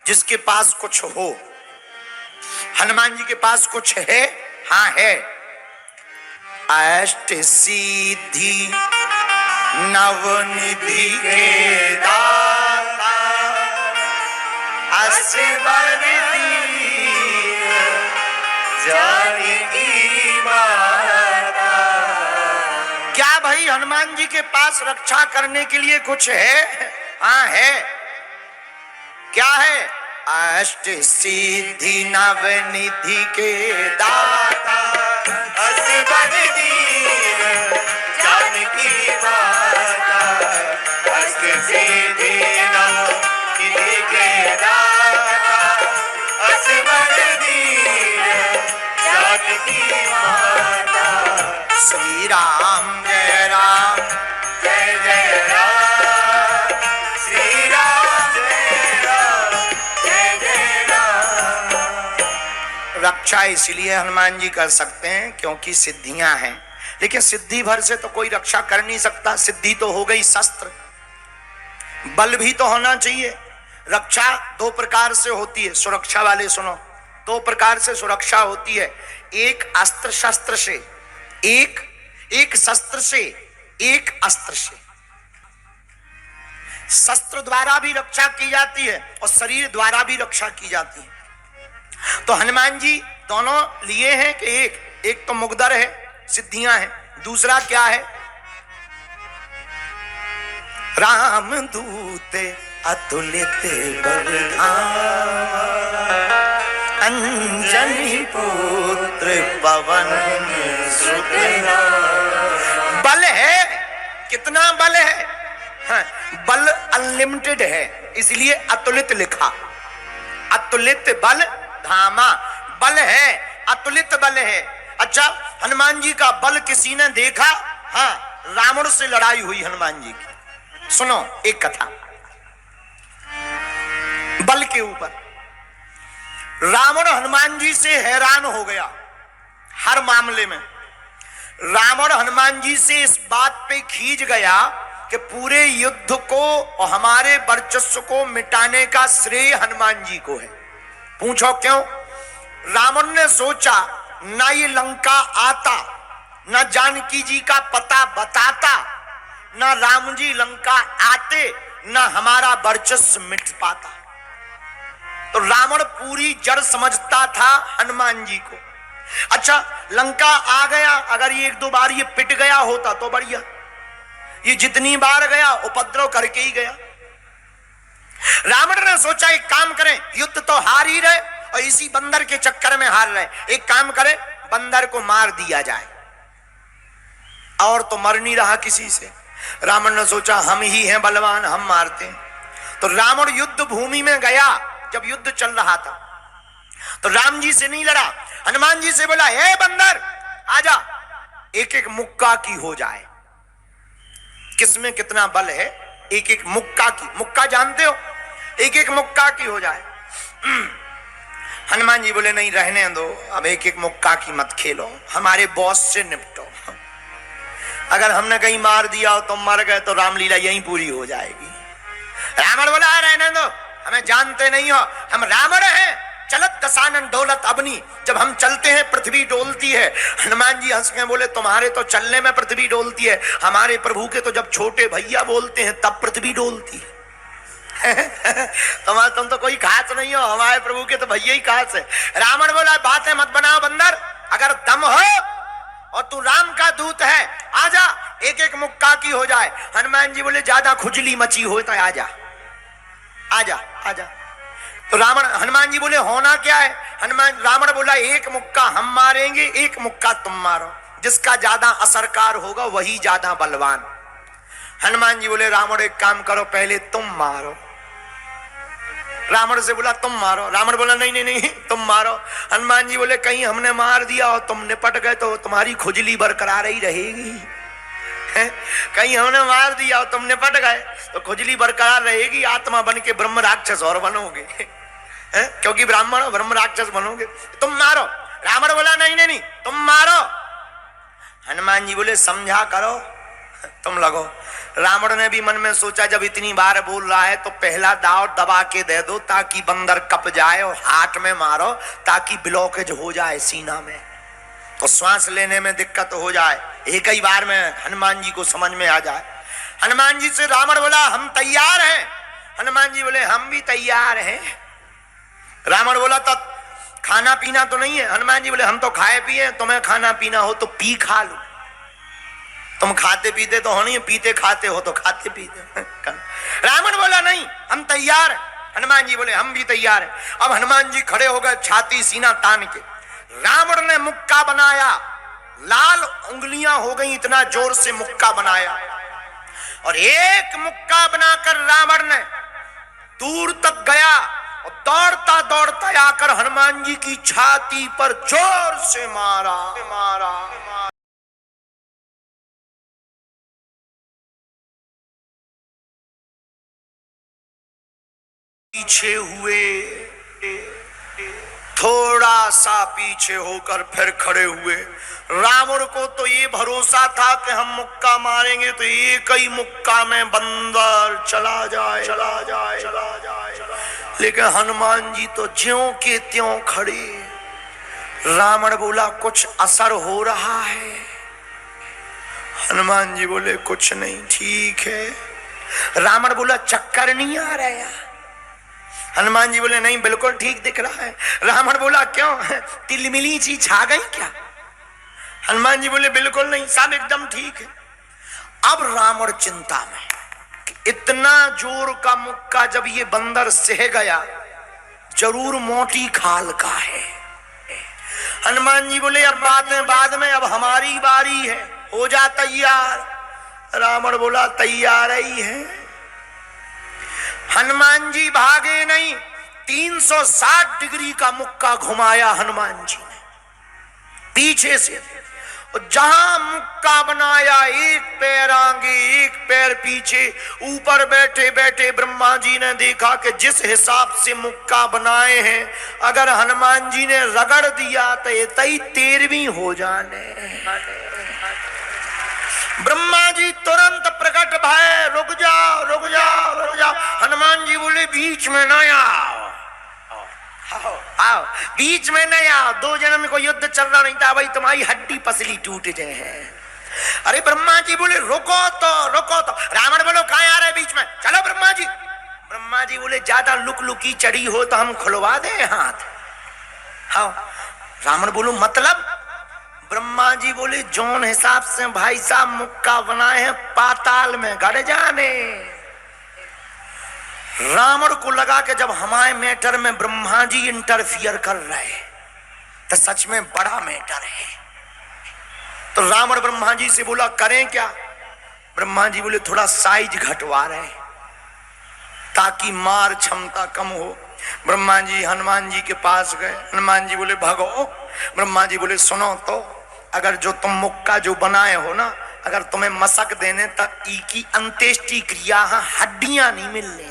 जिसके पास कुछ हो। हनुमान जी के पास कुछ है, हाँ है। अष्ट सिद्धि नवनिधि के दाता, असवर दीन जानकी माता। क्या भाई हनुमान जी के पास रक्षा करने के लिए कुछ है? हाँ है। क्या है? अष्ट सिद्धि नवनिधि के दाता, असवर दीन जानकी माता। अष्ट सिद्धि नवनिधि के दाता, असवर दीन जानकी माता। श्री राम जय राम जय जय राम, श्री राम जय राम जय जय राम। रक्षा इसलिए हनुमान जी कर सकते हैं क्योंकि सिद्धियां हैं, लेकिन सिद्धि भर से तो कोई रक्षा कर नहीं सकता। सिद्धि तो हो गई शस्त्र, बल भी तो होना चाहिए। रक्षा दो प्रकार से होती है, सुरक्षा वाले सुनो। दो प्रकार से सुरक्षा होती है, एक अस्त्र शस्त्र से, एक शस्त्र से, एक अस्त्र से। शस्त्र द्वारा भी रक्षा की जाती है और शरीर द्वारा भी रक्षा की जाती है। तो हनुमान जी दोनों लिए हैं कि एक तो मुकद्दर है, सिद्धियां हैं, दूसरा क्या है? राम दूत अतुलित बलधामा, अंजनी पुत्र पवन सुत नामा। बल है, कितना बल है? हाँ, बल अनलिमिटेड है, इसलिए अतुलित लिखा। अतुलित बल धामा, बल है, अतुलित बल है। अच्छा, हनुमान जी का बल किसी ने देखा? हाँ, रावण से लड़ाई हुई हनुमान जी की। सुनो एक कथा बल के ऊपर। रावण हनुमान जी से हैरान हो गया हर मामले में। रावण हनुमान जी से इस बात पे खींच गया कि पूरे युद्ध को और हमारे वर्चस्व को मिटाने का श्रेय हनुमान जी को है। पूछो क्यों? रावण ने सोचा, ना ये लंका आता, ना जानकी जी का पता बताता, ना राम जी लंका आते, ना हमारा वर्चस्व मिट पाता। तो रावण पूरी जड़ समझता था हनुमान जी को। अच्छा, लंका आ गया, अगर ये एक दो बार ये पिट गया होता तो बढ़िया। ये जितनी बार गया उपद्रव करके ही गया। रावण ने सोचा एक काम करें, युद्ध तो हार ही रहे और इसी बंदर के चक्कर में हार रहे, एक काम करें बंदर को मार दिया जाए। और तो मर नहीं रहा किसी से। रावण ने सोचा हम ही हैं बलवान, हम मारते हैं। तो रावण युद्ध भूमि में गया जब युद्ध चल रहा था, तो राम जी से नहीं लड़ा, हनुमान जी से बोला, हे बंदर आजा, एक एक मुक्का की हो जाए। किसमें कितना बल है? एक एक मुक्का की। मुक्का जानते हो? एक एक मुक्का की हो जाए। हनुमान जी बोले नहीं, रहने दो, अब एक एक मुक्का की मत खेलो, हमारे बॉस से निपटो। अगर हमने कहीं मार दिया और तुम मर गए तो रामलीला यहीं पूरी हो जाएगी। रावण बोला रहने दो, हमें जानते नहीं हो, हम रावण हैं, चलत दसानन डोलत अबनी, जब हम चलते हैं पृथ्वी डोलती है। हनुमान जी हंस के बोले, तुम्हारे तो चलने में पृथ्वी डोलती है, हमारे प्रभु के तो जब छोटे भैया बोलते हैं तब पृथ्वी डोलती है। तुम तो कोई खास नहीं हो, हमारे प्रभु के तो भैया ही खास है। रावण बोला बातें मत बनाओ बंदर, अगर दम हो और तू राम का दूत है, आजा, एक एक मुक्का की हो जाए। हनुमान जी बोले ज्यादा खुजली मची हो तो आजा आजा आजा। तो हनुमान जी बोले होना क्या है? रावण बोला एक मुक्का हम मारेंगे, एक मुक्का तुम मारो, जिसका ज्यादा असरकार होगा वही ज्यादा बलवान। हनुमान जी बोले रावण एक काम करो, पहले तुम मारो। रावण से बोला तुम मारो। रावण बोला नहीं नहीं नहीं तुम मारो। हनुमान जी बोले कहीं हमने मार दिया और तुम निपट गए तो तुम्हारी खुजली बरकरार ही रहेगी। कहीं हमने मार दिया और तुम निपट गए तो खुजली बरकरार रहेगी, आत्मा बन के ब्रह्म राक्षस और बनोगे। क्योंकि ब्राह्मण ब्रह्म राक्षस बनोगे, तुम मारो। रावण बोला नहीं नहीं नहीं तुम मारो। हनुमान जी बोले समझा करो, तुम लगो। रावण ने भी मन में सोचा जब इतनी बार बोल रहा है तो पहला दाव दबा के दे दो ताकि बंदर कप जाए और हाथ में मारो ताकि ब्लॉकेज हो जाए सीना में, तो श्वास लेने में दिक्कत हो जाए, एक ही बार में हनुमान जी को समझ में आ जाए। हनुमान जी से रावण बोला हम तैयार हैं। हनुमान जी बोले हम भी तैयार हैं। रावण बोला तो खाना पीना तो नहीं है? हनुमान जी बोले हम तो खाए पिए, तुम्हें खाना पीना हो तो पी खा लो। तुम खाते पीते तो हो नहीं, पीते खाते हो तो खाते पीते। रावण बोला नहीं हम तैयार हैं। हनुमान जी बोले हम भी तैयार हैं। अब हनुमान जी खड़े हो गए छाती सीना तान के। रावण ने मुक्का बनाया, लाल उंगलियां हो गई, इतना जोर से मुक्का बनाया और एक मुक्का बनाकर रावण ने दूर तक गया और दौड़ता दौड़ता आकर हनुमान जी की छाती पर जोर से मारा। पीछे हुए, थोड़ा सा पीछे होकर फिर खड़े हुए। रावण को तो ये भरोसा था कि हम मुक्का मारेंगे तो एक ही मुक्का में बंदर चला जाए, लेकिन हनुमान जी तो ज्यों के त्यों खड़े। रावण बोला कुछ असर हो रहा है? हनुमान जी बोले कुछ नहीं, ठीक है। रावण बोला चक्कर नहीं आ रहा? हनुमान जी बोले नहीं बिल्कुल ठीक दिख रहा है। रावण बोला क्यों, तिलमिली सी छा गई क्या? हनुमान जी बोले बिल्कुल नहीं, सब एकदम ठीक है। अब रावण चिंता में, इतना जोर का मुक्का जब ये बंदर सह गया जरूर मोटी खाल का है। हनुमान जी बोले अब बाद में अब हमारी बारी है, हो जा तैयार। रावण बोला तैयार ही है। हनुमान जी भागे नहीं, 360 डिग्री का मुक्का घुमाया हनुमान जी ने पीछे से। जहां मुक्का बनाया एक पैर आगे एक पैर पीछे। ऊपर बैठे बैठे ब्रह्मा जी ने देखा कि जिस हिसाब से मुक्का बनाए हैं अगर हनुमान जी ने रगड़ दिया तो ये 13वीं हो जाने। ब्रह्मा जी तुरंत प्रकट भय, रुक जाओ रुक जाओ रुक जाओ। हनुमान जी बोले बीच में न आओ, बीच में नहीं आओ, 2 जन्म को युद्ध चल रहा नहीं था भाई, तुम्हारी हड्डी पसली टूट जाए है। अरे ब्रह्मा जी बोले रुको तो। रावण बोलो कहाँ आ रहे बीच में, चलो ब्रह्मा जी। ब्रह्मा जी बोले ज्यादा लुकी चढ़ी हो तो हम खुलवा दें हाथ। हाँ रावण बोलो मतलब? ब्रह्मा जी बोले जोन हिसाब से भाई साहब मुक्का बनाए हैं पाताल में गड़ जाने। रावण को लगा कि जब हमारे मैटर में ब्रह्मा जी इंटरफियर कर रहे तो सच में बड़ा मैटर है। तो रावण ब्रह्मा जी से बोला करें क्या? ब्रह्मा जी बोले थोड़ा साइज घटवा रहे ताकि मार क्षमता कम हो। ब्रह्मा जी हनुमान जी के पास गए। हनुमान जी बोले भगो। ब्रह्मा जी बोले सुनो तो, अगर जो तुम मुक्का जो बनाए हो ना, अगर तुम्हें मसक देने तक की अंत्येष्टि क्रिया हड्डियां नहीं मिलने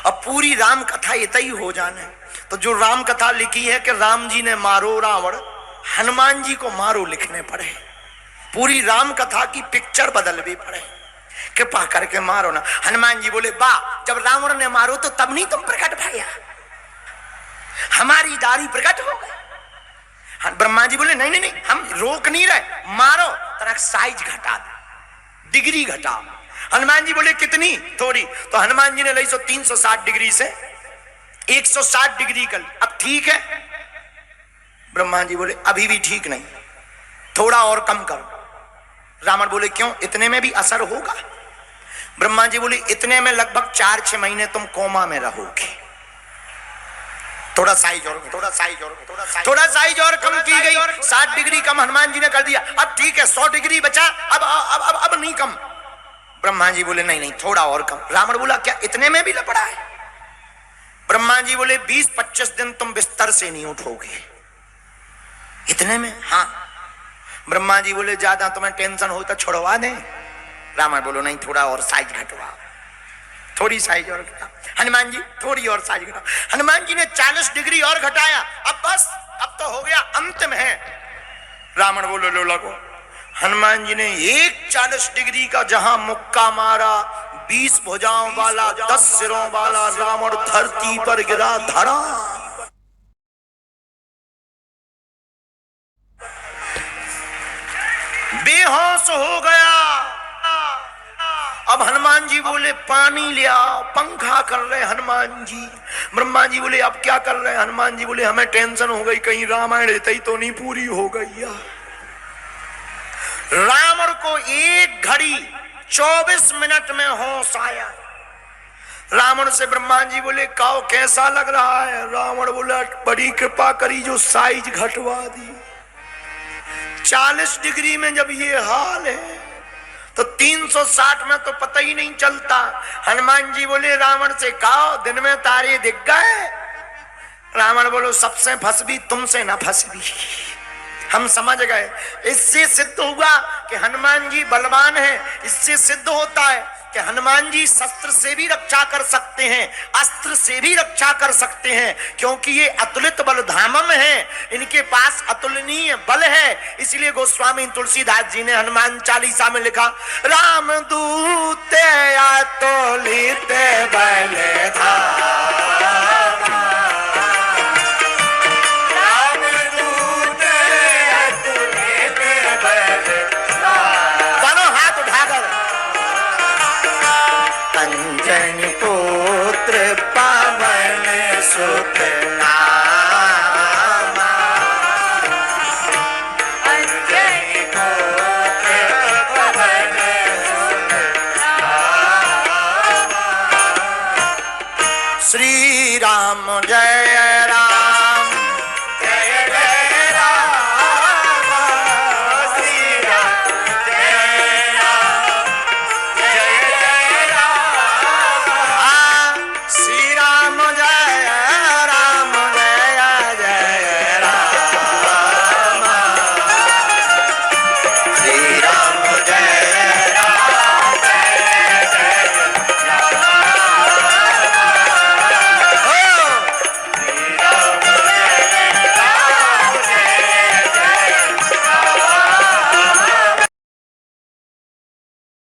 और पूरी राम कथा इतनी हो जाने। तो जो राम कथा लिखी है कि राम जी ने मारो रावण, हनुमान जी को मारो लिखने पड़े। पूरी राम कथा की पिक्चर बदल भी पड़े, कृपा करके मारो ना। हनुमान जी बोले वाह, जब रावण ने मारो तो तब नहीं तुम प्रकट भैया, हमारी दारी प्रकट हो गई। ब्रह्मा जी बोले नहीं, हम रोक नहीं रहे, मारो, तरह साइज घटा दो, डिग्री घटाओ। हनुमान जी बोले कितनी? थोड़ी। तो हनुमान जी ने ली 360 डिग्री से 160 डिग्री कर। अब ठीक है? ब्रह्मा जी बोले अभी भी ठीक नहीं, थोड़ा और कम करो। रावण बोले क्यों, इतने में भी असर होगा? ब्रह्मा जी बोले इतने में लगभग 4-6 महीने तुम कोमा में रहोगे। थोड़ा साइज और कम की गई, 60 डिग्री कम हनुमान जी ने कर दिया। अब ठीक है 100 डिग्री बचा, अब नहीं कम। ब्रह्मा जी बोले नहीं, थोड़ा और कम। रावण बोला क्या इतने में भी लपड़ा है? ब्रह्मा जी बोले 20-25 दिन तुम बिस्तर से नहीं उठोगे। इतने में? हाँ। ब्रह्मा जी बोले ज्यादा तुम्हें टेंशन हो तो छोड़वा दें। रावण बोलो नहीं, थोड़ा और साइज घटवा, थोड़ी साइज और घटा। हनुमान जी थोड़ी और साइज घटा। हनुमान जी ने 40 डिग्री और घटाया। अब बस, अब तो हो गया, अंतिम है। रावण बोलो लो लगो। हनुमान जी ने एक 40 डिग्री का जहां मुक्का मारा, 20 भुजाओं वाला 10 सिरों वाला रावण धरती पर गिरा धड़ा। बेहोश हो गया। अब हनुमान जी बोले पानी ले आओ। पंखा कर रहे हनुमान जी। ब्रह्मा जी बोले अब क्या कर रहे हैं? हनुमान जी बोले हमें टेंशन हो गई, कहीं रामायण ही तो नहीं पूरी हो गई या। रावण को 1 घड़ी 24 मिनट में होश आया। रावण से ब्रह्मा जी बोले काओ कैसा लग रहा है? रावण बोला बड़ी कृपा करी जो साइज घटवा दी। 40 डिग्री में जब ये हाल है तो 360 में तो पता ही नहीं चलता। हनुमान जी बोले रावण से कहो दिन में तारे दिख गए? रावण बोलो सबसे फंसबी तुमसे ना फंसबी। हम समझ गए। इससे सिद्ध हुआ कि हनुमान जी बलवान हैं। इससे सिद्ध होता है कि हनुमान जी शस्त्र से भी रक्षा कर सकते हैं, अस्त्र से भी रक्षा कर सकते हैं, क्योंकि ये अतुलित बल धामम है। इनके पास अतुलनीय बल है। इसलिए गोस्वामी तुलसीदास जी ने हनुमान चालीसा में लिखा, राम दूत अतुलित बल धाम, अंजनी पुत्र पवन सुत नामा, अंजनी पुत्र पवन सुत नामा। श्री राम जय राम।